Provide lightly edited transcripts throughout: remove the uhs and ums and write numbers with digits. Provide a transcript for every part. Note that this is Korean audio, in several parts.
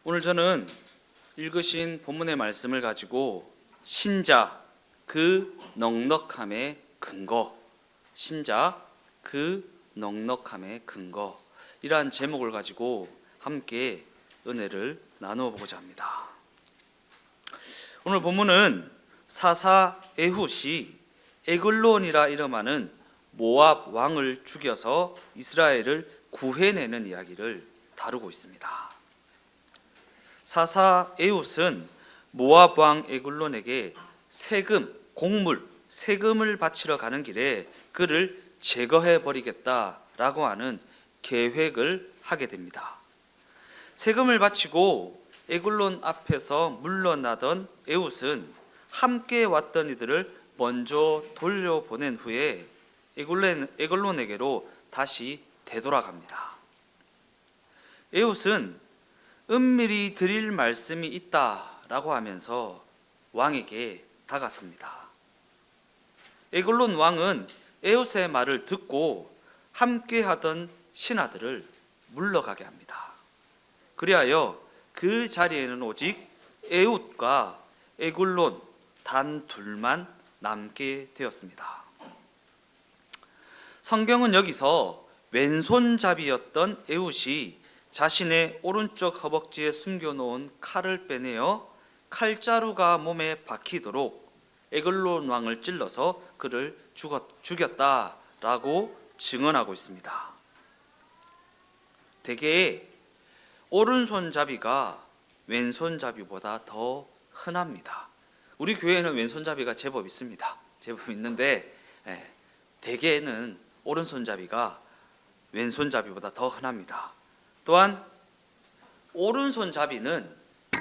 오늘 저는 읽으신 본문의 말씀을 가지고 신자 그 넉넉함의 근거, 신자 그 넉넉함의 근거 이러한 제목을 가지고 함께 은혜를 나누어 보고자 합니다. 오늘 본문은 사사 에훗이 에글론이라 이름하는 모압 왕을 죽여서 이스라엘을 구해내는 이야기를 다루고 있습니다. 사사 에훗은 모압 왕 에글론에게 세금을 바치러 가는 길에 그를 제거해 버리겠다라고 하는 계획을 하게 됩니다. 세금을 바치고 에글론 앞에서 물러나던 에훗은 함께 왔던 이들을 먼저 돌려보낸 후에 에글론에게로 다시 되돌아갑니다. 에훗은 은밀히 드릴 말씀이 있다라고 하면서 왕에게 다가섭니다. 에글론 왕은 에훗의 말을 듣고 함께하던 신하들을 물러가게 합니다. 그리하여 그 자리에는 오직 에훗과 에글론 단 둘만 남게 되었습니다. 성경은 여기서 왼손잡이였던 에훗이 자신의 오른쪽 허벅지에 숨겨놓은 칼을 빼내어 칼자루가 몸에 박히도록 에글론 왕을 찔러서 그를 죽였다라고 증언하고 있습니다. 대개 오른손잡이가 왼손잡이보다 더 흔합니다. 우리 교회에는 왼손잡이가 제법 있습니다. 제법 있는데 대개는 오른손잡이가 왼손잡이보다 더 흔합니다. 또한 오른손잡이는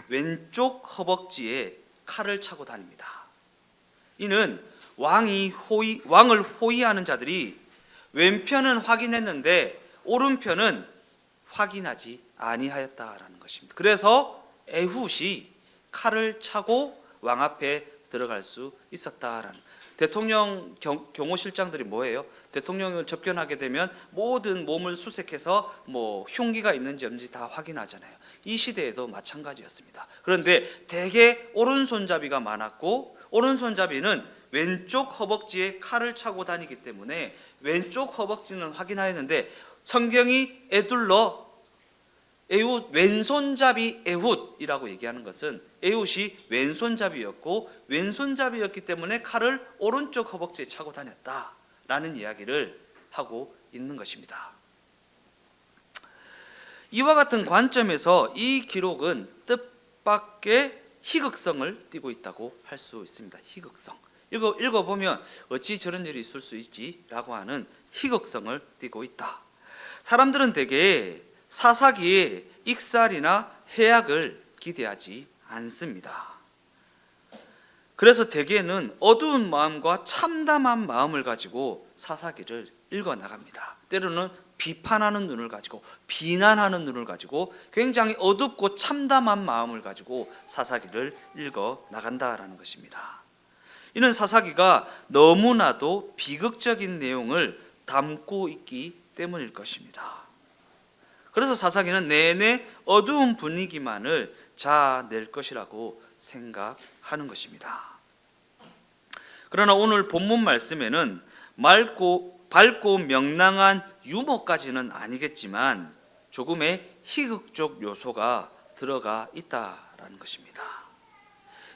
왼쪽 허벅지에 칼을 차고 다닙니다. 이는 왕을 호위하는 자들이 왼편은 확인했는데 오른편은 확인하지 아니하였다라는 것입니다. 그래서 에훗이 칼을 차고 왕 앞에 들어갈 수 있었다라는. 대통령 경호실장들이 뭐예요? 대통령을 접견하게 되면 모든 몸을 수색해서 흉기가 있는지 없는지 다 확인하잖아요. 이 시대에도 마찬가지였습니다. 그런데 대개 오른손잡이가 많았고 오른손잡이는 왼쪽 허벅지에 칼을 차고 다니기 때문에 왼쪽 허벅지는 확인하였는데 성경이 에둘러 에훗 왼손잡이 에훗이라고 얘기하는 것은 에훗이 왼손잡이였고 왼손잡이였기 때문에 칼을 오른쪽 허벅지에 차고 다녔다라는 이야기를 하고 있는 것입니다. 이와 같은 관점에서 이 기록은 뜻밖의 희극성을 띠고 있다고 할 수 있습니다. 희극성. 읽어보면 어찌 저런 일이 있을 수 있지라고 하는 희극성을 띠고 있다. 사람들은 대개 사사기에 익살이나 해악을 기대하지 않습니다. 그래서 대개는 어두운 마음과 참담한 마음을 가지고 사사기를 읽어나갑니다. 때로는 비판하는 눈을 가지고 비난하는 눈을 가지고 굉장히 어둡고 참담한 마음을 가지고 사사기를 읽어나간다라는 것입니다. 이는 사사기가 너무나도 비극적인 내용을 담고 있기 때문일 것입니다. 그래서 사사기는 내내 어두운 분위기만을 자아낼 것이라고 생각하는 것입니다. 그러나 오늘 본문 말씀에는 밝고 명랑한 유머까지는 아니겠지만 조금의 희극적 요소가 들어가 있다라는 것입니다.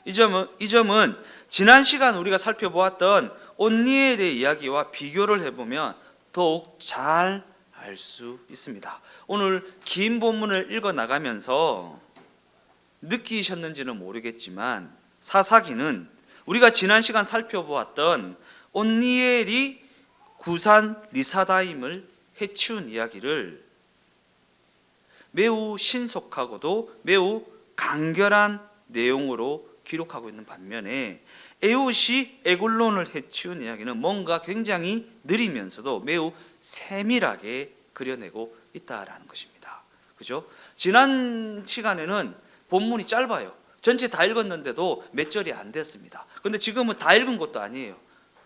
이 점은 지난 시간 우리가 살펴보았던 온니엘의 이야기와 비교를 해보면 더욱 잘 알 수 있습니다. 오늘 긴 본문을 읽어 나가면서 느끼셨는지는 모르겠지만 사사기는 우리가 지난 시간 살펴보았던 온니엘이 구산 리사다임을 해치운 이야기를 매우 신속하고도 매우 간결한 내용으로 기록하고 있는 반면에 에훗이 에글론을 해치운 이야기는 뭔가 굉장히 느리면서도 매우 세밀하게 그려내고 있다라는 것입니다. 그죠? 지난 시간에는 본문이 짧아요. 전체 다 읽었는데도 몇 절이 안 됐습니다. 그런데 지금은 다 읽은 것도 아니에요.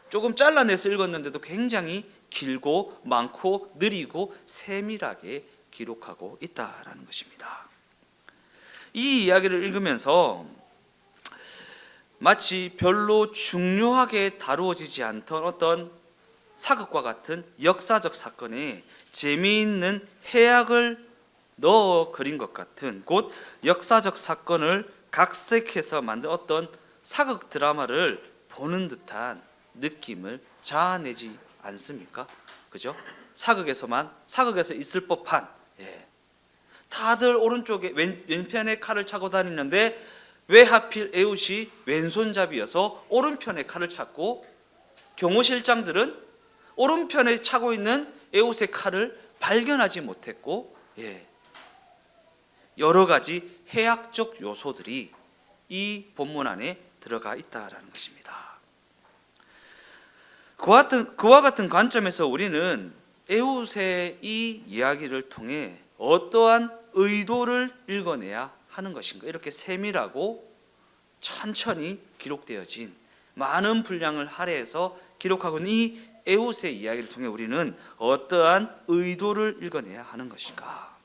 조금 잘라내서 읽었는데도 굉장히 길고 많고 느리고 세밀하게 기록하고 있다라는 것입니다. 이 이야기를 읽으면서 마치 별로 중요하게 다루어지지 않던 어떤 사극과 같은 역사적 사건에 재미있는 해악을 넣어 그린 것 같은, 곧 역사적 사건을 각색해서 만든 어떤 사극 드라마를 보는 듯한 느낌을 자아내지 않습니까? 그죠? 사극에서 있을 법한, 다들 오른쪽에 왼편에 칼을 차고 다니는데 왜 하필 에훗이 왼손잡이여서 오른편에 칼을 찾고, 경호실장들은 오른편에 차고 있는 에훗의 칼을 발견하지 못했고, 여러 가지 해학적 요소들이 이 본문 안에 들어가 있다라는 것입니다. 그와 같은 관점에서 우리는 에훗의 이 이야기를 통해 어떠한 의도를 읽어내야 하는 것인가, 이렇게 세밀하고 천천히 기록되어진 많은 분량을 할애해서 기록하고 있는 이 에훗의 이야기를 통해 우리는 어떠한 의도를 읽어내야 하는 것인가.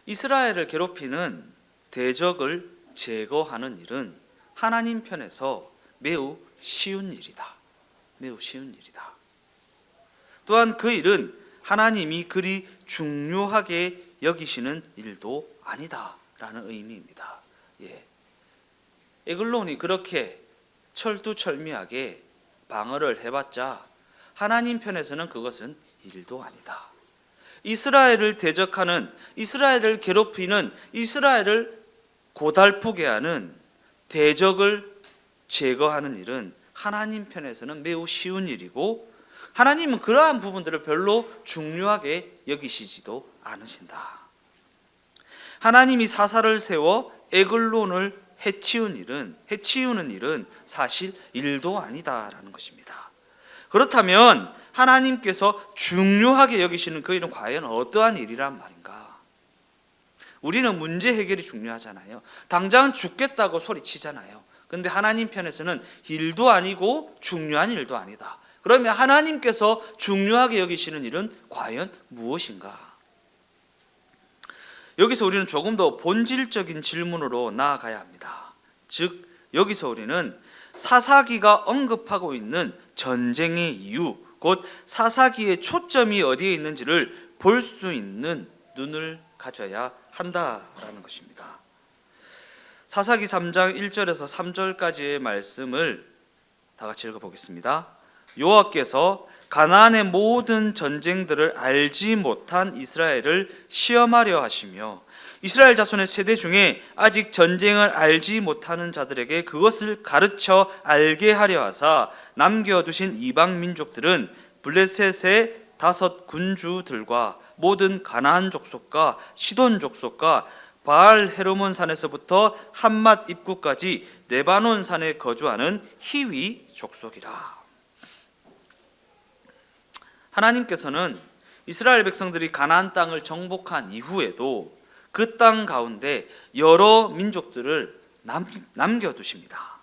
이스라엘을 괴롭히는 대적을 제거하는 일은 하나님 편에서 매우 쉬운 일이다. 매우 쉬운 일이다. 또한 그 일은 하나님이 그리 중요하게 여기시는 일도 아니다라는 의미입니다. 에글론이 그렇게 철두철미하게 방어를 해봤자 하나님 편에서는 그것은 일도 아니다. 이스라엘을 대적하는, 이스라엘을 괴롭히는, 이스라엘을 고달프게 하는 대적을 제거하는 일은 하나님 편에서는 매우 쉬운 일이고, 하나님은 그러한 부분들을 별로 중요하게 여기시지도 않으신다. 하나님이 사사를 세워 에글론을 해치우는 일은 사실 일도 아니다라는 것입니다. 그렇다면 하나님께서 중요하게 여기시는 그 일은 과연 어떠한 일이란 말인가? 우리는 문제 해결이 중요하잖아요. 당장은 죽겠다고 소리치잖아요. 근데 하나님 편에서는 일도 아니고 중요한 일도 아니다. 그러면 하나님께서 중요하게 여기시는 일은 과연 무엇인가? 여기서 우리는 조금 더 본질적인 질문으로 나아가야 합니다. 즉, 여기서 우리는 사사기가 언급하고 있는 전쟁의 이유, 곧 사사기의 초점이 어디에 있는지를 볼 수 있는 눈을 가져야 한다라는 것입니다. 사사기 3장 1절에서 3절까지의 말씀을 다 같이 읽어보겠습니다. 여호와께서 가나안의 모든 전쟁들을 알지 못한 이스라엘을 시험하려 하시며, 이스라엘 자손의 세대 중에 아직 전쟁을 알지 못하는 자들에게 그것을 가르쳐 알게 하려 하사 남겨두신 이방 민족들은 블레셋의 5 군주들과 모든 가나안 족속과 시돈 족속과 바알 헤르몬 산에서부터 함맛 입구까지 레바논 산에 거주하는 히위 족속이라. 하나님께서는 이스라엘 백성들이 가나안 땅을 정복한 이후에도 그 땅 가운데 여러 민족들을 남겨두십니다.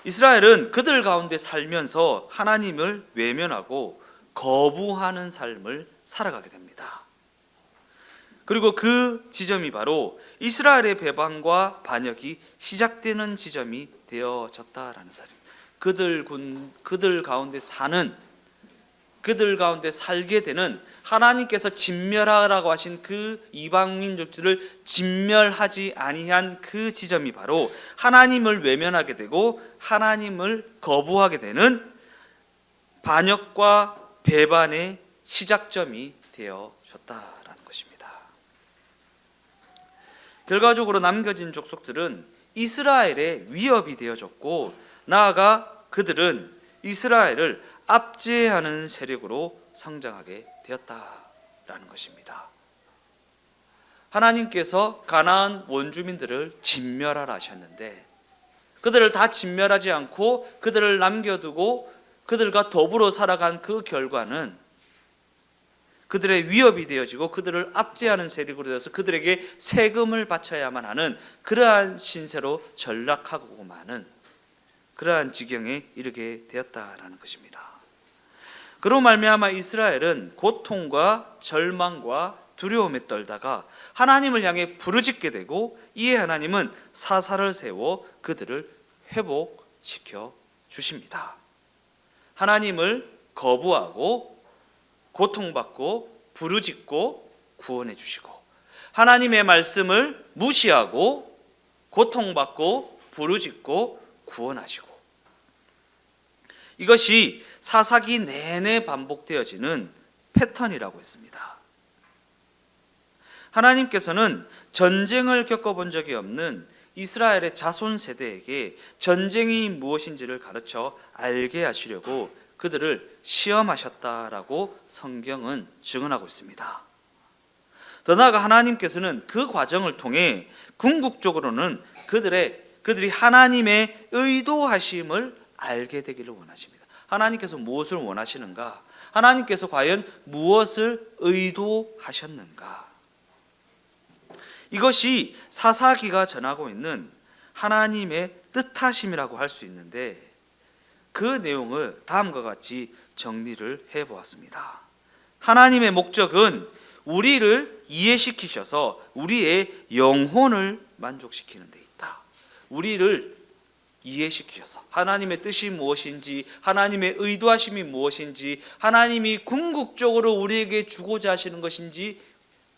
이스라엘은 그들 가운데 살면서 하나님을 외면하고 거부하는 삶을 살아가게 됩니다. 그리고 그 지점이 바로 이스라엘의 배반과 반역이 시작되는 지점이 되어졌다라는 사실입니다. 그들 가운데 살게 되는, 하나님께서 진멸하라고 하신 그 이방 민족들을 진멸하지 아니한 그 지점이 바로 하나님을 외면하게 되고 하나님을 거부하게 되는 반역과 배반의 시작점이 되어졌다라는 것입니다. 결과적으로 남겨진 족속들은 이스라엘의 위협이 되어졌고, 나아가 그들은 이스라엘을 압제하는 세력으로 성장하게 되었다라는 것입니다. 하나님께서 가나안 원주민들을 진멸하라 하셨는데 그들을 다 진멸하지 않고 그들을 남겨두고 그들과 더불어 살아간 그 결과는 그들의 위협이 되어지고 그들을 압제하는 세력으로 되어서 그들에게 세금을 바쳐야만 하는 그러한 신세로 전락하고 마는 그러한 지경에 이르게 되었다라는 것입니다. 그로 말미암아 이스라엘은 고통과 절망과 두려움에 떨다가 하나님을 향해 부르짖게 되고, 이에 하나님은 사사를 세워 그들을 회복시켜 주십니다. 하나님을 거부하고 고통받고 부르짖고 구원해 주시고, 하나님의 말씀을 무시하고 고통받고 부르짖고 구원하시고, 이것이 사사기 내내 반복되어지는 패턴이라고 했습니다. 하나님께서는 전쟁을 겪어본 적이 없는 이스라엘의 자손 세대에게 전쟁이 무엇인지를 가르쳐 알게 하시려고 그들을 시험하셨다라고 성경은 증언하고 있습니다. 더 나아가 하나님께서는 그 과정을 통해 궁극적으로는 그들이 하나님의 의도하심을 알게 되기를 원하십니다. 하나님께서 무엇을 원하시는가? 하나님께서 과연 무엇을 의도하셨는가? 이것이 사사기가 전하고 있는 하나님의 뜻하심이라고 할 수 있는데, 그 내용을 다음과 같이 정리를 해보았습니다. 하나님의 목적은 우리를 이해시키셔서 우리의 영혼을 만족시키는 데 있다. 우리를 이해시키셔서 하나님의 뜻이 무엇인지, 하나님의 의도하심이 무엇인지, 하나님이 궁극적으로 우리에게 주고자 하시는 것인지,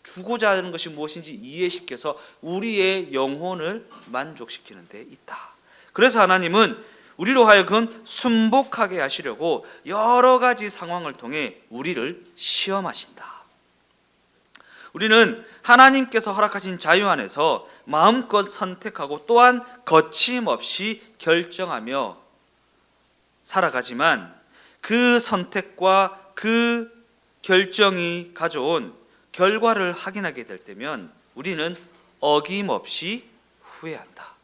주고자 하는 것이 무엇인지 이해시켜서 우리의 영혼을 만족시키는 데 있다. 그래서 하나님은 우리로 하여금 순복하게 하시려고 여러 가지 상황을 통해 우리를 시험하신다. 우리는 하나님께서 허락하신 자유 안에서 마음껏 선택하고 또한 거침없이 결정하며 살아가지만, 그 선택과 그 결정이 가져온 결과를 확인하게 될 때면 우리는 어김없이 후회한다.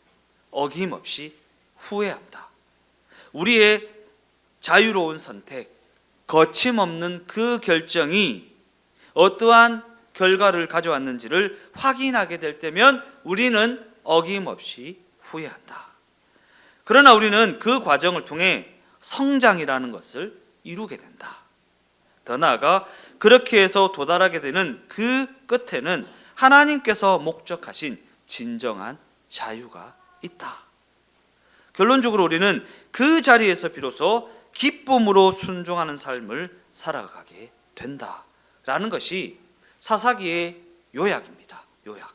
어김없이 후회한다. 우리의 자유로운 선택, 거침없는 그 결정이 어떠한 결과를 가져왔는지를 확인하게 될 때면 우리는 어김없이 후회한다. 그러나 우리는 그 과정을 통해 성장이라는 것을 이루게 된다. 더 나아가 그렇게 해서 도달하게 되는 그 끝에는 하나님께서 목적하신 진정한 자유가 있다. 결론적으로 우리는 그 자리에서 비로소 기쁨으로 순종하는 삶을 살아가게 된다라는 것이 사사기의 요약입니다. 요약.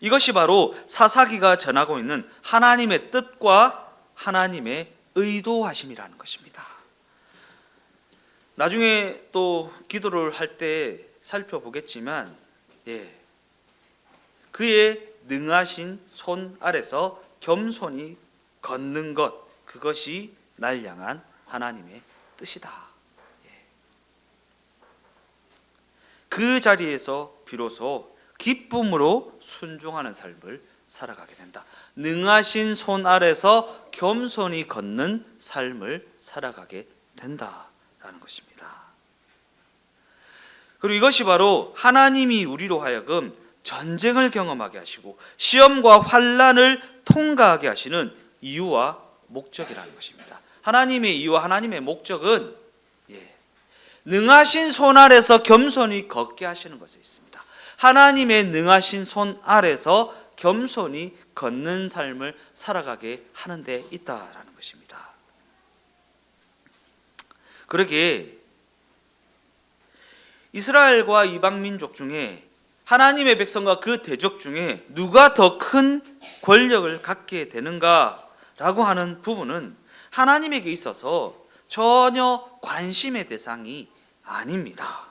이것이 바로 사사기가 전하고 있는 하나님의 뜻과 하나님의 의도하심이라는 것입니다. 나중에 또 기도를 할 때 살펴보겠지만, 그의 능하신 손 아래서 겸손히 걷는 것, 그것이 날 향한 하나님의 뜻이다. 그 자리에서 비로소 기쁨으로 순종하는 삶을 살아가게 된다. 능하신 손 아래서 겸손히 걷는 삶을 살아가게 된다라는 것입니다. 그리고 이것이 바로 하나님이 우리로 하여금 전쟁을 경험하게 하시고 시험과 환난을 통과하게 하시는 이유와 목적이라는 것입니다. 하나님의 이유와 하나님의 목적은 능하신 손 아래서 겸손히 걷게 하시는 것에 있습니다. 하나님의 능하신 손 아래서 겸손히 걷는 삶을 살아가게 하는 데 있다라는 것입니다. 그러기에 이스라엘과 이방 민족 중에 하나님의 백성과 그 대적 중에 누가 더 큰 권력을 갖게 되는가라고 하는 부분은 하나님에게 있어서 전혀 관심의 대상이 아닙니다.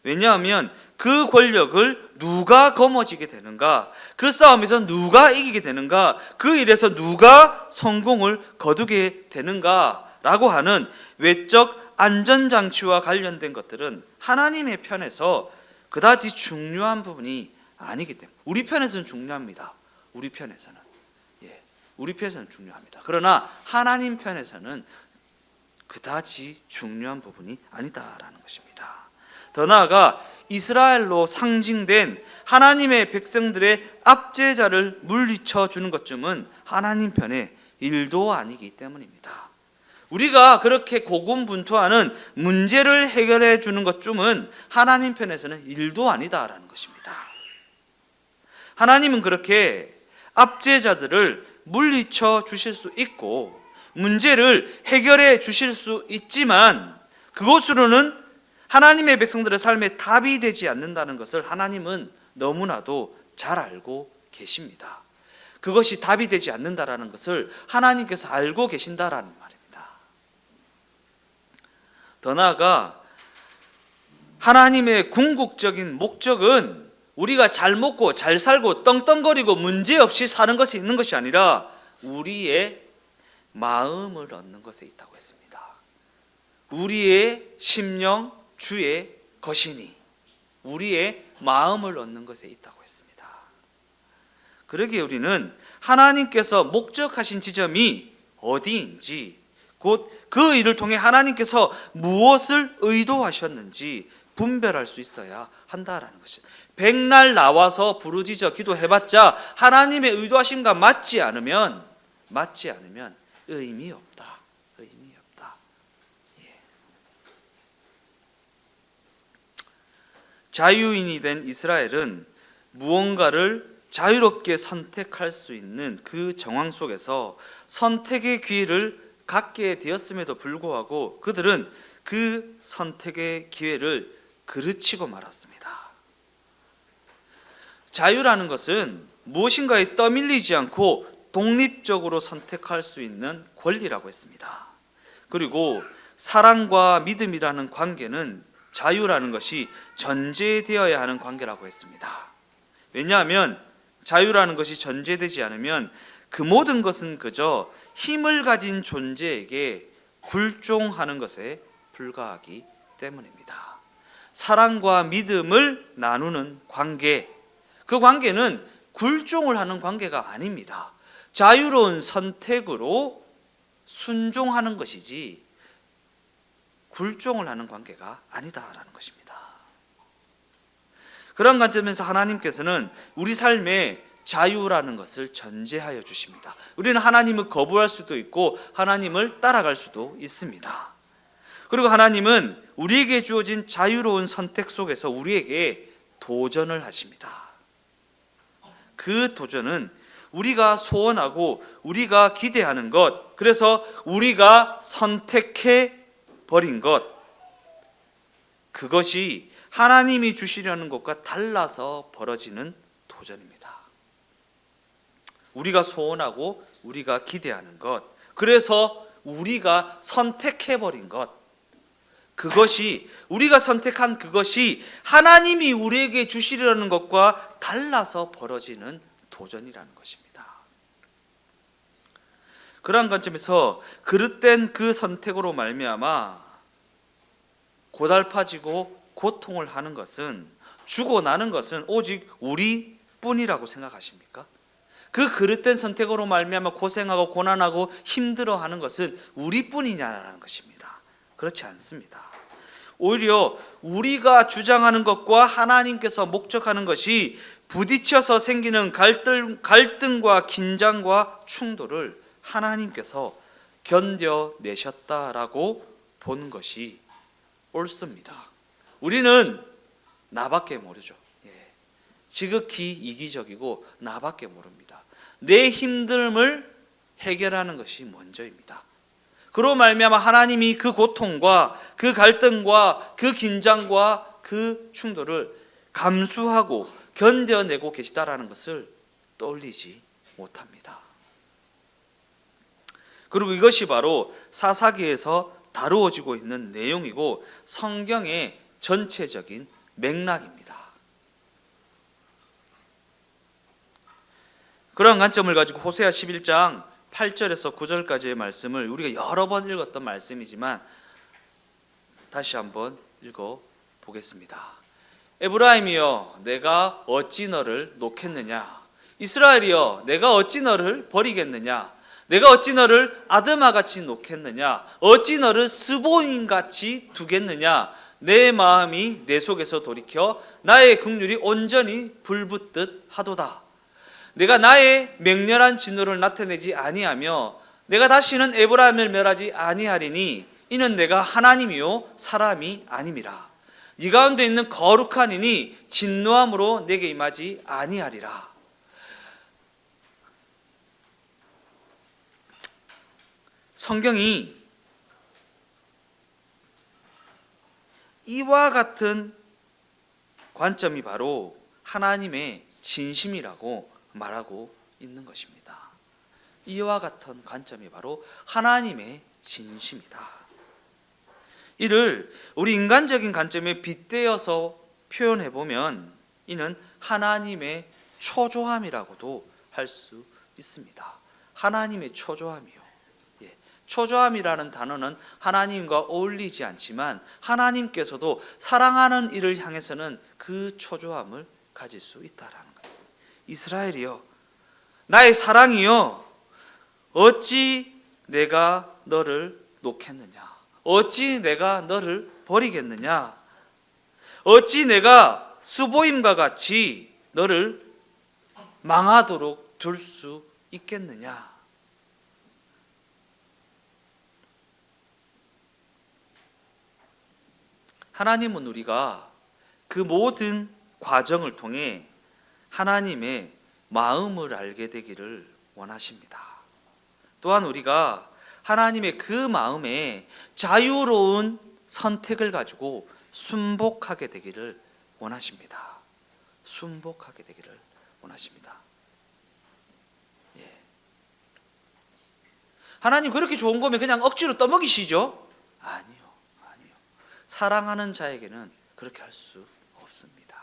왜냐하면 그 권력을 누가 거머쥐게 되는가, 그 싸움에서 누가 이기게 되는가, 그 일에서 누가 성공을 거두게 되는가라고 하는 외적 안전장치와 관련된 것들은 하나님의 편에서 그다지 중요한 부분이 아니기 때문에, 우리 편에서는 중요합니다. 우리 편에서는 중요합니다. 그러나 하나님 편에서는 그다지 중요한 부분이 아니다라는 것입니다. 더 나아가 이스라엘로 상징된 하나님의 백성들의 압제자를 물리쳐 주는 것쯤은 하나님 편의 일도 아니기 때문입니다. 우리가 그렇게 고군분투하는 문제를 해결해 주는 것쯤은 하나님 편에서는 일도 아니다라는 것입니다. 하나님은 그렇게 압제자들을 물리쳐 주실 수 있고 문제를 해결해 주실 수 있지만 그것으로는 하나님의 백성들의 삶에 답이 되지 않는다는 것을 하나님은 너무나도 잘 알고 계십니다. 그것이 답이 되지 않는다라는 것을 하나님께서 알고 계신다라는 말입니다. 더 나아가 하나님의 궁극적인 목적은 우리가 잘 먹고 잘 살고 떵떵거리고 문제없이 사는 것에 있는 것이 아니라 우리의 마음을 얻는 것에 있다고 했습니다. 우리의 심령 주의 것이니 우리의 마음을 얻는 것에 있다고 했습니다. 그러기에 우리는 하나님께서 목적하신 지점이 어디인지 곧 그 일을 통해 하나님께서 무엇을 의도하셨는지 분별할 수 있어야 한다라는 것입니다. 백날 나와서 부르짖어 기도해봤자 하나님의 의도하심과 맞지 않으면 의미 없다. 자유인이 된 이스라엘은 무언가를 자유롭게 선택할 수 있는 그 정황 속에서 선택의 기회를 갖게 되었음에도 불구하고 그들은 그 선택의 기회를 그르치고 말았습니다. 자유라는 것은 무엇인가에 떠밀리지 않고 독립적으로 선택할 수 있는 권리라고 했습니다. 그리고 사랑과 믿음이라는 관계는 자유라는 것이 전제되어야 하는 관계라고 했습니다. 왜냐하면 자유라는 것이 전제되지 않으면 그 모든 것은 그저 힘을 가진 존재에게 굴종하는 것에 불과하기 때문입니다. 사랑과 믿음을 나누는 관계, 그 관계는 굴종을 하는 관계가 아닙니다. 자유로운 선택으로 순종하는 것이지 굴종을 하는 관계가 아니다라는 것입니다. 그런 관점에서 하나님께서는 우리 삶에 자유라는 것을 전제하여 주십니다. 우리는 하나님을 거부할 수도 있고 하나님을 따라갈 수도 있습니다. 그리고 하나님은 우리에게 주어진 자유로운 선택 속에서 우리에게 도전을 하십니다. 그 도전은 우리가 소원하고 우리가 기대하는 것, 그래서 우리가 선택해 버린 것, 그것이 하나님이 주시려는 것과 달라서 벌어지는 도전입니다. 우리가 소원하고 우리가 기대하는 것, 그래서 우리가 선택해 버린 것, 그것이 우리가 선택한 그것이 하나님이 우리에게 주시려는 것과 달라서 벌어지는 도전이라는 것입니다. 그러한 관점에서 그릇된 그 선택으로 말미암아 고달파지고 고통을 하는 것은, 죽어나는 것은 오직 우리뿐이라고 생각하십니까? 그 그릇된 선택으로 말미암아 고생하고 고난하고 힘들어하는 것은 우리뿐이냐라는 것입니다. 그렇지 않습니다. 오히려 우리가 주장하는 것과 하나님께서 목적하는 것이 부딪혀서 생기는 갈등과 긴장과 충돌을 하나님께서 견뎌내셨다라고 본 것이 옳습니다. 우리는 나밖에 모르죠. 지극히 이기적이고 나밖에 모릅니다. 내 힘듦을 해결하는 것이 먼저입니다. 그로 말미암아 하나님이 그 고통과 그 갈등과 그 긴장과 그 충돌을 감수하고 견뎌내고 계시다라는 것을 떠올리지 못합니다. 그리고 이것이 바로 사사기에서 다루어지고 있는 내용이고 성경의 전체적인 맥락입니다. 그런 관점을 가지고 호세아 11장 8절에서 9절까지의 말씀을 우리가 여러 번 읽었던 말씀이지만 다시 한번 읽어보겠습니다. 에브라임이여 내가 어찌 너를 놓겠느냐, 이스라엘이여 내가 어찌 너를 버리겠느냐, 내가 어찌 너를 아드마같이 놓겠느냐, 어찌 너를 스보임같이 두겠느냐, 내 마음이 내 속에서 돌이켜 나의 긍휼이 온전히 불붙듯 하도다. 내가 나의 맹렬한 진노를 나타내지 아니하며 내가 다시는 에브라임을 멸하지 아니하리니 이는 내가 하나님이요 사람이 아님이라. 네 가운데 있는 거룩한 이니 진노함으로 내게 임하지 아니하리라. 성경이 이와 같은 관점이 바로 하나님의 진심이라고 말하고 있는 것입니다. 이와 같은 관점이 바로 하나님의 진심이다. 이를 우리 인간적인 관점에 빗대어서 표현해 보면 이는 하나님의 초조함이라고도 할 수 있습니다. 하나님의 초조함이요. 초조함이라는 단어는 하나님과 어울리지 않지만 하나님께서도 사랑하는 이를 향해서는 그 초조함을 가질 수 있다라는 거예요. 이스라엘이여, 나의 사랑이여, 어찌 내가 너를 놓겠느냐? 어찌 내가 너를 버리겠느냐? 어찌 내가 수보임과 같이 너를 망하도록 둘 수 있겠느냐? 하나님은 우리가 그 모든 과정을 통해 하나님의 마음을 알게 되기를 원하십니다. 또한 우리가 하나님의 그 마음에 자유로운 선택을 가지고 순복하게 되기를 원하십니다. 순복하게 되기를 원하십니다. 하나님 그렇게 좋은 거면 그냥 억지로 떠먹이시죠? 아니요. 사랑하는 자에게는 그렇게 할 수 없습니다.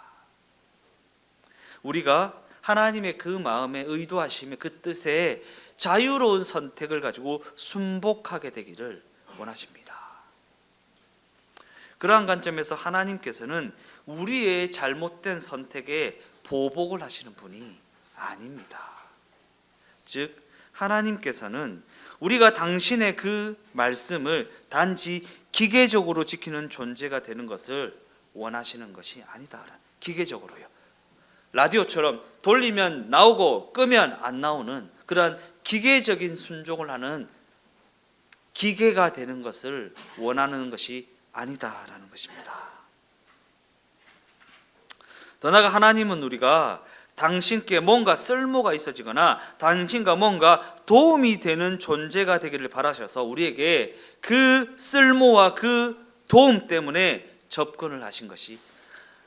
우리가 하나님의 그 마음에 의도하심의 그 뜻에 자유로운 선택을 가지고 순복하게 되기를 원하십니다. 그러한 관점에서 하나님께서는 우리의 잘못된 선택에 보복을 하시는 분이 아닙니다. 즉 하나님께서는 우리가 당신의 그 말씀을 단지 기계적으로 지키는 존재가 되는 것을 원하시는 것이 아니다. 기계적으로요. 라디오처럼 돌리면 나오고 끄면 안 나오는 그러한 기계적인 순종을 하는 기계가 되는 것을 원하는 것이 아니다라는 것입니다. 더 나아가 하나님은 우리가 당신께 뭔가 쓸모가 있어지거나 당신과 뭔가 도움이 되는 존재가 되기를 바라셔서 우리에게 그 쓸모와 그 도움 때문에 접근을 하신 것이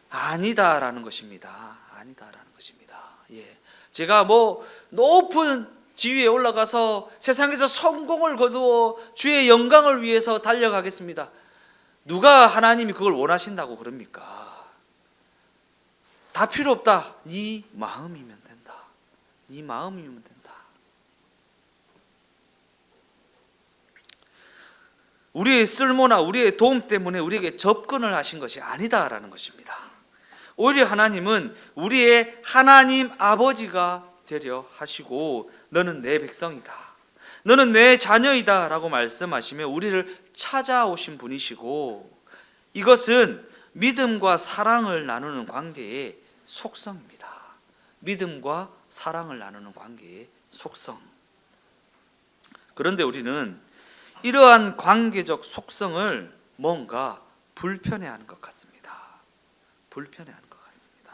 아니다라는 것입니다. 아니다라는 것입니다. 제가 높은 지위에 올라가서 세상에서 성공을 거두어 주의 영광을 위해서 달려가겠습니다. 누가 하나님이 그걸 원하신다고 그럽니까? 다 필요 없다. 네 마음이면 된다. 네 마음이면 된다. 우리의 쓸모나 우리의 도움 때문에 우리에게 접근을 하신 것이 아니다라는 것입니다. 오히려 하나님은 우리의 하나님 아버지가 되려 하시고 너는 내 백성이다. 너는 내 자녀이다 라고 말씀하시며 우리를 찾아오신 분이시고 이것은 믿음과 사랑을 나누는 관계의 속성입니다. 믿음과 사랑을 나누는 관계의 속성. 그런데 우리는 이러한 관계적 속성을 뭔가 불편해하는 것 같습니다. 불편해하는 것 같습니다.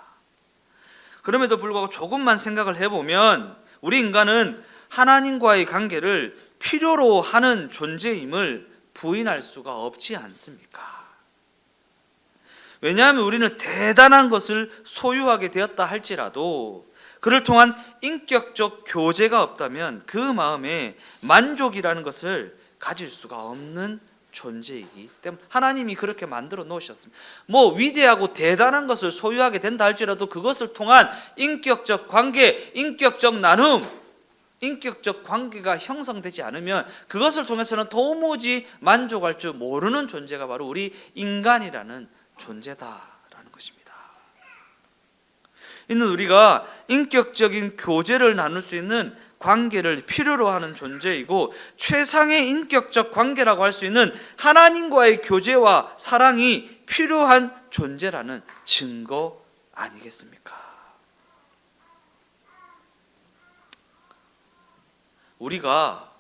그럼에도 불구하고 조금만 생각을 해보면 우리 인간은 하나님과의 관계를 필요로 하는 존재임을 부인할 수가 없지 않습니까? 왜냐하면 우리는 대단한 것을 소유하게 되었다 할지라도 그를 통한 인격적 교제가 없다면 그 마음에 만족이라는 것을 가질 수가 없는 존재이기 때문에 하나님이 그렇게 만들어 놓으셨습니다. 위대하고 대단한 것을 소유하게 된다 할지라도 그것을 통한 인격적 관계, 인격적 나눔, 인격적 관계가 형성되지 않으면 그것을 통해서는 도무지 만족할 줄 모르는 존재가 바로 우리 인간이라는 존재다라는 것입니다. 이는 우리가 인격적인 교제를 나눌 수 있는 관계를 필요로 하는 존재이고 최상의 인격적 관계라고 할 수 있는 하나님과의 교제와 사랑이 필요한 존재라는 증거 아니겠습니까? 우리가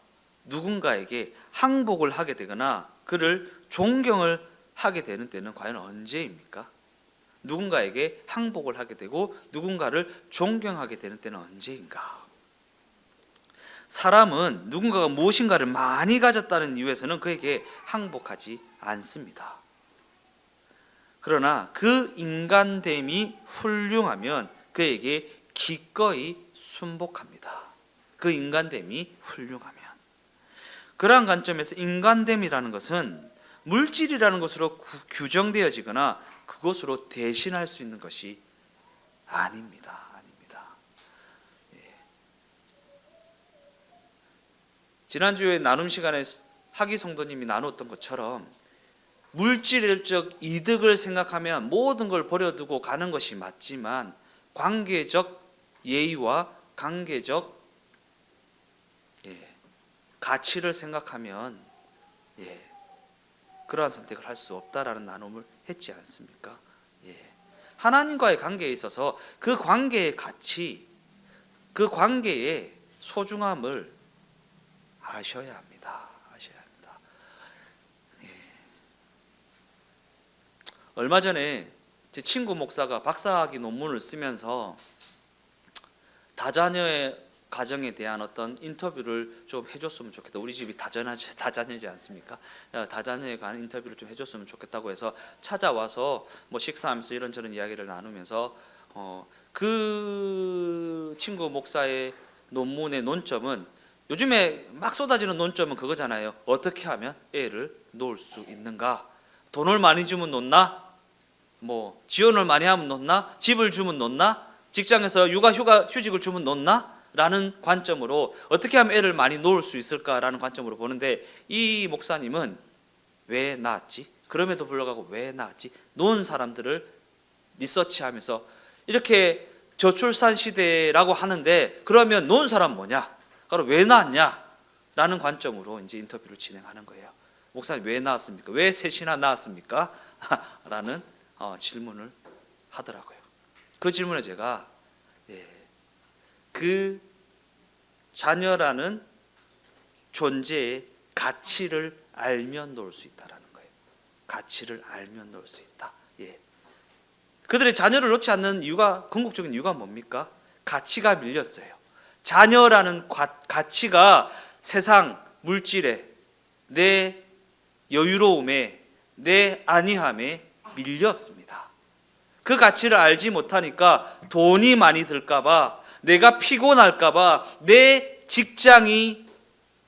누군가에게 항복을 하게 되거나 그를 존경을 하게 되는 때는 과연 언제입니까? 누군가에게 항복을 하게 되고 누군가를 존경하게 되는 때는 언제인가? 사람은 누군가가 무엇인가를 많이 가졌다는 이유에서는 그에게 항복하지 않습니다. 그러나 그 인간됨이 훌륭하면 그에게 기꺼이 순복합니다. 그 인간됨이 훌륭하면. 그러한 관점에서 인간됨이라는 것은 물질이라는 것으로 규정되어지거나 그것으로 대신할 수 있는 것이 아닙니다. 지난주에 나눔 시간에 하기 성도님이 나눴던 것처럼 물질적 이득을 생각하면 모든 걸 버려두고 가는 것이 맞지만 관계적 예의와 관계적 가치를 생각하면 그러한 선택을 할 수 없다라는 나눔을 했지 않습니까? 하나님과의 관계에 있어서 그 관계의 가치, 그 관계의 소중함을 아셔야 합니다. 얼마 전에 제 친구 목사가 박사학위 논문을 쓰면서 다자녀의 가정에 대한 어떤 인터뷰를 좀 해줬으면 좋겠다. 우리 집이 다자녀지 않습니까? 다자녀에 관한 인터뷰를 좀 해줬으면 좋겠다고 해서 찾아와서 뭐 식사하면서 이런저런 이야기를 나누면서 그 친구 목사의 논문의 논점은 요즘에 막 쏟아지는 논점은 그거잖아요. 어떻게 하면 애를 놓을 수 있는가? 돈을 많이 주면 놓나? 뭐 지원을 많이 하면 놓나? 집을 주면 놓나? 직장에서 휴직을 주면 놓나? 라는 관점으로 어떻게 하면 애를 많이 놓을 수 있을까라는 관점으로 보는데 이 목사님은 왜 낳았지? 그럼에도 불구하고 왜 낳았지? 놓은 사람들을 리서치하면서 이렇게 저출산 시대라고 하는데 그러면 놓은 사람 뭐냐? 그럼 왜 낳았냐? 라는 관점으로 이제 인터뷰를 진행하는 거예요. 목사님 왜 낳았습니까? 왜 셋이나 낳았습니까? 라는 질문을 하더라고요. 그 질문에 제가 그 자녀라는 존재의 가치를 알면 놓을 수 있다라는 거예요. 가치를 알면 놓을 수 있다. 그들의 자녀를 놓지 않는 이유가 궁극적인 이유가 뭡니까? 가치가 밀렸어요. 자녀라는 가치가 세상 물질에 내 여유로움에 내 안위함에 밀렸습니다. 그 가치를 알지 못하니까 돈이 많이 들까봐 내가 피곤할까봐 내 직장이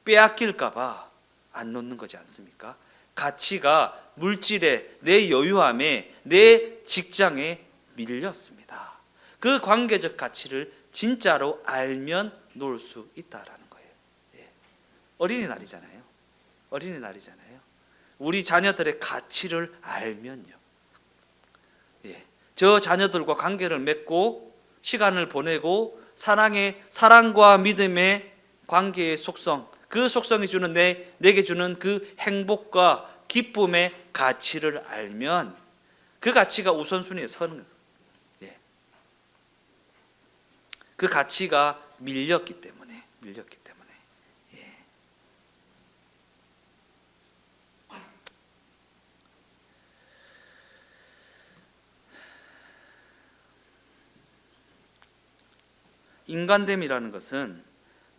빼앗길까봐 안 놓는 거지 않습니까? 가치가 물질에 내 여유함에 내 직장에 밀렸습니다. 그 관계적 가치를 진짜로 알면 놓을 수 있다라는 거예요. 어린이날이잖아요. 우리 자녀들의 가치를 알면요. 저 자녀들과 관계를 맺고 시간을 보내고 사랑과 믿음의 관계의 속성, 그 속성이 주는 내게 주는 그 행복과 기쁨의 가치를 알면 그 가치가 우선순위에 서는 거예요. 그 가치가 밀렸기 때문에. 인간됨이라는 것은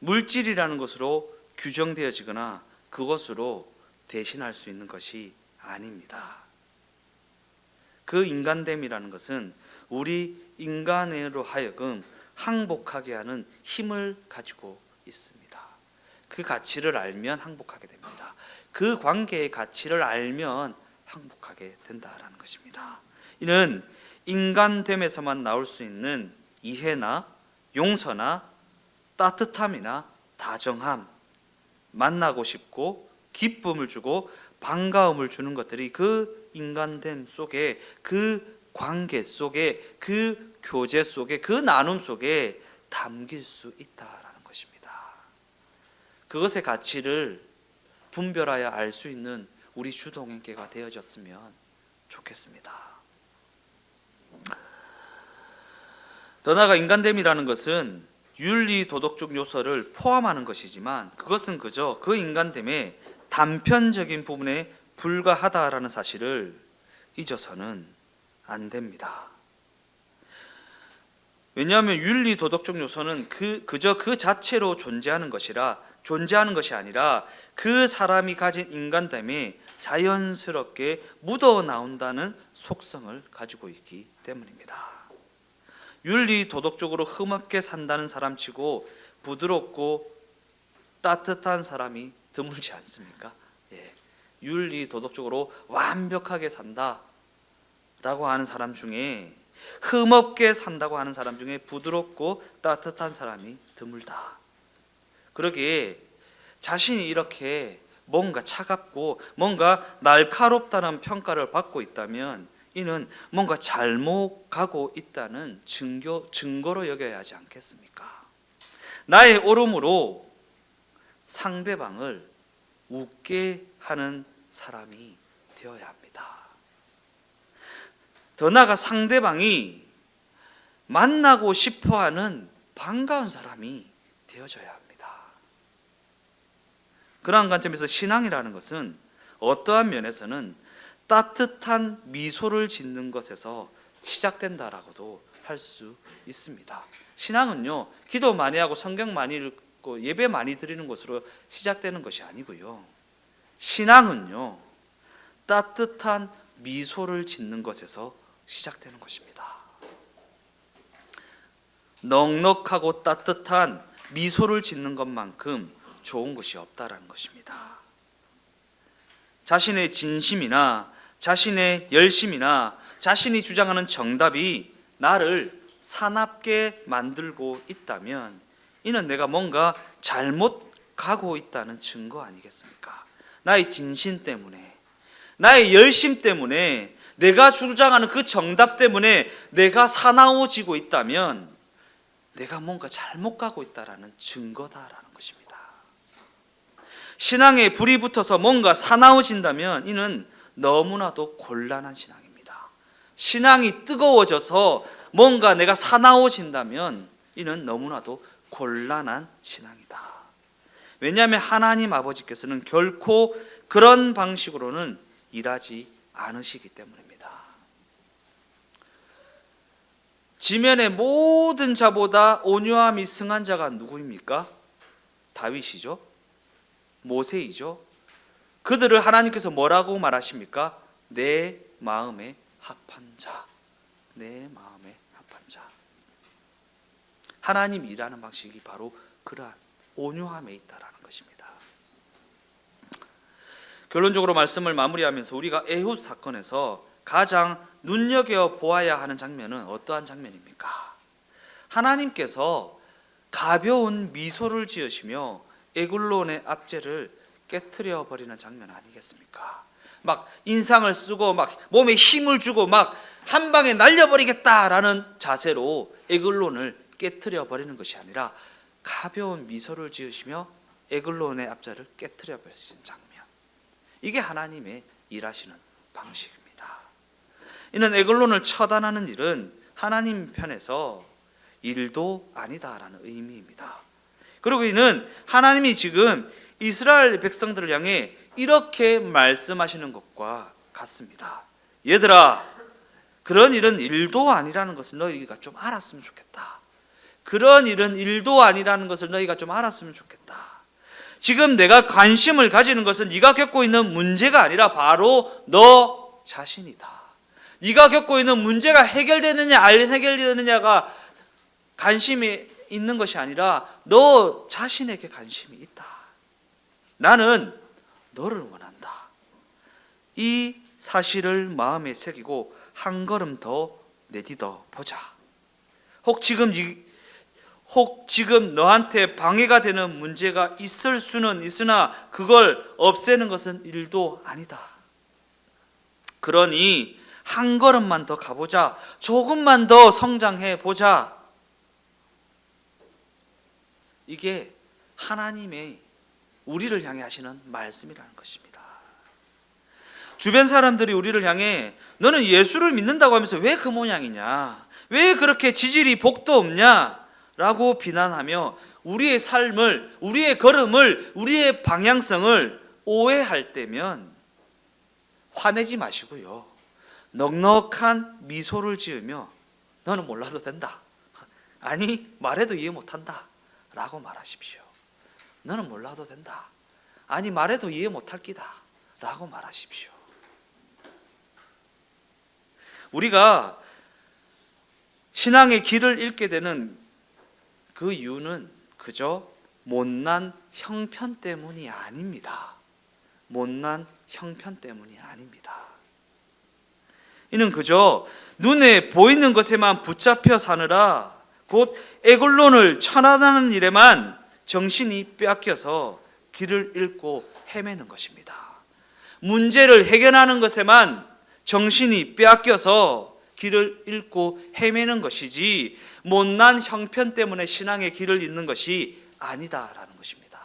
물질이라는 것으로 규정되어지거나 그것으로 대신할 수 있는 것이 아닙니다. 그 인간됨이라는 것은 우리 인간으로 하여금 항복하게 하는 힘을 가지고 있습니다. 그 가치를 알면 항복하게 됩니다. 그 관계의 가치를 알면 항복하게 된다라는 것입니다. 이는 인간됨에서만 나올 수 있는 이해나 용서나 따뜻함이나 다정함, 만나고 싶고 기쁨을 주고 반가움을 주는 것들이 그 인간됨 속에, 그 관계 속에, 그 교제 속에, 그 나눔 속에 담길 수 있다라는 것입니다. 그것의 가치를 분별하여 알 수 있는 우리 주동행께가 되어졌으면 좋겠습니다. 더 나아가 인간됨이라는 것은 윤리 도덕적 요소를 포함하는 것이지만 그것은 그저 그 인간됨의 단편적인 부분에 불과하다라는 사실을 잊어서는 안 됩니다. 왜냐하면 윤리 도덕적 요소는 그저 그 자체로 존재하는 것이 아니라 그 사람이 가진 인간됨에 자연스럽게 묻어 나온다는 속성을 가지고 있기 때문입니다. 윤리 도덕적으로 흠없게 산다는 사람치고 부드럽고 따뜻한 사람이 드물지 않습니까? 윤리 도덕적으로 완벽하게 산다라고 하는 사람 중에, 흠없게 산다고 하는 사람 중에 부드럽고 따뜻한 사람이 드물다. 그러기에 자신이 이렇게 뭔가 차갑고 뭔가 날카롭다는 평가를 받고 있다면 이는 뭔가 잘못 가고 있다는 증거로 여겨야 하지 않겠습니까? 나의 옳음으로 상대방을 웃게 하는 사람이 되어야 합니다. 더 나아가 상대방이 만나고 싶어하는 반가운 사람이 되어져야 합니다. 그러한 관점에서 신앙이라는 것은 어떠한 면에서는 따뜻한 미소를 짓는 것에서 시작된다라고도 할 수 있습니다. 신앙은요, 기도 많이 하고 성경 많이 읽고 예배 많이 드리는 것으로 시작되는 것이 아니고요, 신앙은요, 따뜻한 미소를 짓는 것에서 시작되는 것입니다. 넉넉하고 따뜻한 미소를 짓는 것만큼 좋은 것이 없다라는 것입니다. 자신의 진심이나 자신의 열심이나 자신이 주장하는 정답이 나를 사납게 만들고 있다면 이는 내가 뭔가 잘못 가고 있다는 증거 아니겠습니까? 나의 진심 때문에, 나의 열심 때문에, 내가 주장하는 그 정답 때문에 내가 사나워지고 있다면 내가 뭔가 잘못 가고 있다라는 증거다라는 것입니다. 신앙에 불이 붙어서 뭔가 사나워진다면 이는 너무나도 곤란한 신앙입니다. 신앙이 뜨거워져서 뭔가 내가 사나워진다면 이는 너무나도 곤란한 신앙이다. 왜냐하면 하나님 아버지께서는 결코 그런 방식으로는 일하지 않으시기 때문입니다. 지면의 모든 자보다 온유함이 승한 자가 누구입니까? 다윗이죠. 모세이죠. 그들을 하나님께서 뭐라고 말하십니까? 내 마음에 합한 자. 내 마음에 합한 자. 하나님 일하는 방식이 바로 그러한 온유함에 있다라는 것입니다. 결론적으로 말씀을 마무리하면서 우리가 에훗 사건에서 가장 눈여겨 보아야 하는 장면은 어떠한 장면입니까? 하나님께서 가벼운 미소를 지으시며 에글론의 압제를 깨트려 버리는 장면 아니겠습니까? 막 인상을 쓰고 막 몸에 힘을 주고 막 한 방에 날려버리겠다라는 자세로 에글론을 깨트려 버리는 것이 아니라 가벼운 미소를 지으시며 에글론의 압제를 깨트려 버리시는 장면. 이게 하나님의 일하시는 방식입니다. 이는 에글론을 처단하는 일은 하나님 편에서 일도 아니다라는 의미입니다. 그리고 이는 하나님이 지금 이스라엘 백성들을 향해 이렇게 말씀하시는 것과 같습니다. 얘들아, 그런 일은 일도 아니라는 것을 너희가 좀 알았으면 좋겠다. 그런 일은 일도 아니라는 것을 너희가 좀 알았으면 좋겠다. 지금 내가 관심을 가지는 것은 네가 겪고 있는 문제가 아니라 바로 너 자신이다. 네가 겪고 있는 문제가 해결되느냐 안 해결되느냐가 관심이 있는 것이 아니라 너 자신에게 관심이 있다. 나는 너를 원한다. 이 사실을 마음에 새기고 한 걸음 더 내딛어 보자. 혹 지금 너한테 방해가 되는 문제가 있을 수는 있으나 그걸 없애는 것은 일도 아니다. 그러니 한 걸음만 더 가보자. 조금만 더 성장해 보자. 이게 하나님의 우리를 향해 하시는 말씀이라는 것입니다. 주변 사람들이 우리를 향해 너는 예수를 믿는다고 하면서 왜 그 모양이냐? 왜 그렇게 지질이 복도 없냐? 라고 비난하며 우리의 삶을, 우리의 걸음을, 우리의 방향성을 오해할 때면 화내지 마시고요, 넉넉한 미소를 지으며 너는 몰라도 된다, 아니 말해도 이해 못한다 라고 말하십시오. 너는 몰라도 된다, 아니 말해도 이해 못할 끼다 라고 말하십시오. 우리가 신앙의 길을 잃게 되는 그 이유는 그저 못난 형편 때문이 아닙니다. 못난 형편 때문이 아닙니다. 이는 그저 눈에 보이는 것에만 붙잡혀 사느라 곧 에굴론을 천안하는 일에만 정신이 빼앗겨서 길을 잃고 헤매는 것입니다. 문제를 해결하는 것에만 정신이 빼앗겨서 길을 잃고 헤매는 것이지 못난 형편 때문에 신앙의 길을 잃는 것이 아니다라는 것입니다.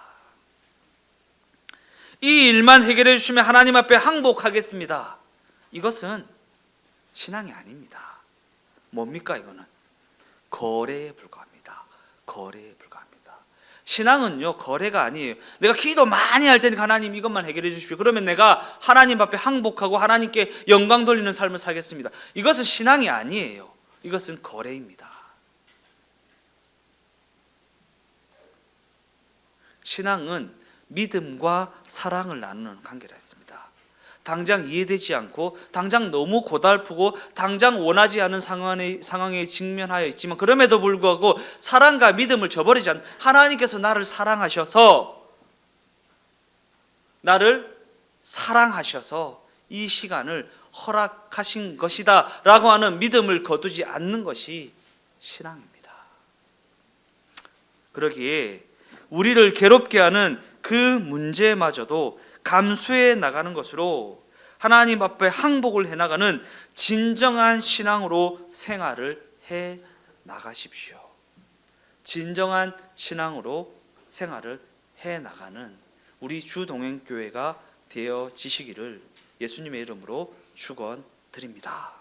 이 일만 해결해 주시면 하나님 앞에 항복하겠습니다. 이것은 신앙이 아닙니다. 뭡니까 이거는? 거래에 불과합니다. 거래에 불과합니다. 신앙은요 거래가 아니에요. 내가 기도 많이 할 테니까 하나님 이것만 해결해 주십시오. 그러면 내가 하나님 앞에 항복하고 하나님께 영광 돌리는 삶을 살겠습니다. 이것은 신앙이 아니에요. 이것은 거래입니다. 신앙은 믿음과 사랑을 나누는 관계라 했습니다. 당장 이해되지 않고 당장 너무 고달프고 당장 원하지 않은 상황에 직면하여 있지만 그럼에도 불구하고 사랑과 믿음을 저버리지 않는 하나님께서 나를 사랑하셔서 이 시간을 허락하신 것이다 라고 하는 믿음을 거두지 않는 것이 신앙입니다. 그러기에 우리를 괴롭게 하는 그 문제마저도 감수해 나가는 것으로 하나님 앞에 항복을 해나가는 진정한 신앙으로 생활을 해 나가십시오. 진정한 신앙으로 생활을 해 나가는 우리 주동행교회가 되어지시기를 예수님의 이름으로 축원드립니다.